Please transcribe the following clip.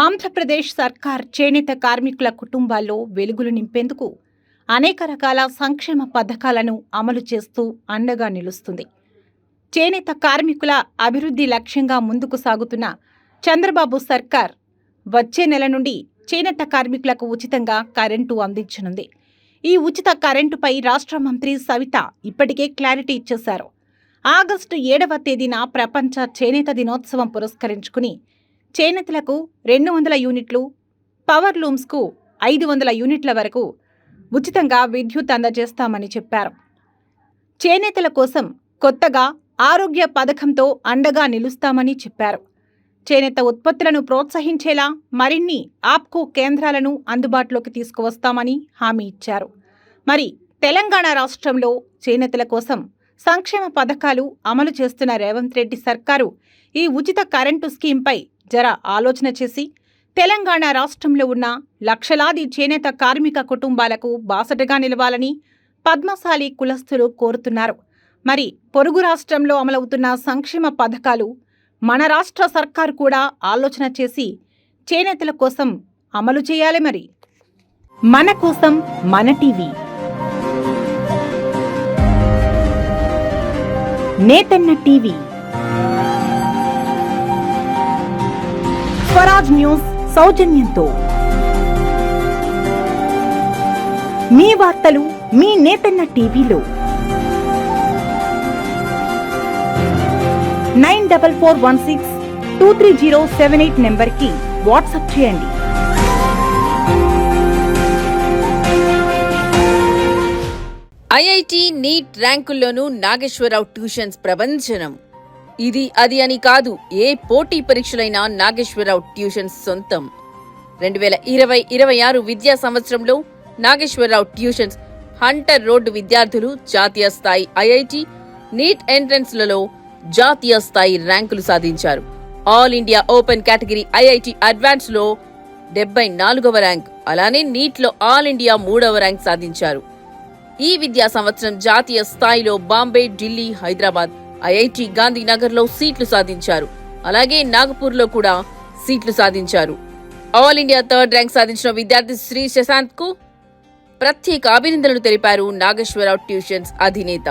ఆంధ్రప్రదేశ్ సర్కార్ చేనేత కార్మికుల కుటుంబాల్లో వెలుగులు నింపేందుకు అనేక రకాల సంక్షేమ పథకాలను అమలు చేస్తూ అండగా నిలుస్తుంది. చేనేత కార్మికుల అభివృద్ధి లక్ష్యంగా ముందుకు సాగుతున్న చంద్రబాబు సర్కార్ వచ్చే నెల నుండి చేనేత కార్మికులకు ఉచితంగా కరెంటు అందించనుంది. ఈ ఉచిత కరెంటుపై రాష్ట్ర మంత్రి సవిత ఇప్పటికే క్లారిటీ ఇచ్చేశారు. ఆగస్టు 7వ తేదీన ప్రపంచ చేనేత దినోత్సవం పురస్కరించుకుని చేనేతలకు 200 యూనిట్లు, పవర్ లూమ్స్కు 500 యూనిట్ల వరకు ఉచితంగా విద్యుత్ అందజేస్తామని చెప్పారు. చేనేతల కోసం కొత్తగా ఆరోగ్య పథకంతో అండగా నిలుస్తామని చెప్పారు. చేనేత ఉత్పత్తులను ప్రోత్సహించేలా మరిన్ని ఆప్కో కేంద్రాలను అందుబాటులోకి తీసుకువస్తామని హామీ ఇచ్చారు. మరి తెలంగాణ రాష్ట్రంలో చేనేతల కోసం సంక్షేమ పథకాలు అమలు చేస్తున్న రేవంత్ రెడ్డి సర్కారు ఈ ఉచిత కరెంటు స్కీంపై జర ఆలోచన చేసి తెలంగాణ రాష్ట్రంలో ఉన్న లక్షలాది చేనేత కార్మిక కుటుంబాలకు బాసటగా నిలవాలని పద్మశాలి కులస్తులు కోరుతున్నారు. మరి పొరుగు రాష్ట్రంలో అమలవుతున్న సంక్షేమ పథకాలు మన రాష్ట్ర సర్కారు కూడా ఆలోచన చేసి చేనేతల కోసం అమలు చేయాలి. మరి మన కోసం మన టీవీ, నేతన్న టీవీ, స్వరాజ్ న్యూస్ సౌజన్యంతో మీ వార్తలు మీ నేతన్న టీవీలో 9441623078 నెంబర్కి వాట్సాప్ చేయండి. ఐఐటి నీట్ ర్యాంకుల్లోనూ నాగేశ్వరరావు ట్యూషన్స్ ప్రభంజనం. ఇది అది అని కాదు, ఏ పోటీ పరీక్షలైనా నాగేశ్వరరావు ట్యూషన్స్ సొంతం. 2020-26 విద్యా సంవత్సరంలో నాగేశ్వరరావు ట్యూషన్స్ హంటర్ రోడ్డు విద్యార్థులు జాతీయ స్థాయి ఐఐటి నీట్ ఎంట్రన్స్లలో జాతీయ స్థాయి ర్యాంకులు సాధించారు. All India open category IIT advance లో 74వ ర్యాంక్, అలానే నీట్ లో ఆల్ ఇండియా 3వ ర్యాంక్ సాధించారు. ఈ విద్యా సంవత్సరం జాతీయ స్థాయిలో బాంబే, ఢిల్లీ, హైదరాబాద్, ఐఐటి గాంధీనగర్ లో సీట్లు సాధించారు. అలాగే నాగపూర్ లో కూడా సీట్లు సాధించారు. ఆల్ ఇండియా 3rd ర్యాంక్ సాధించిన విద్యార్థి శ్రీ శశాంత్ కు ప్రత్యేక అభినందనలు తెలిపారు నాగేశ్వరరావు ట్యూషన్స్ అధినేత.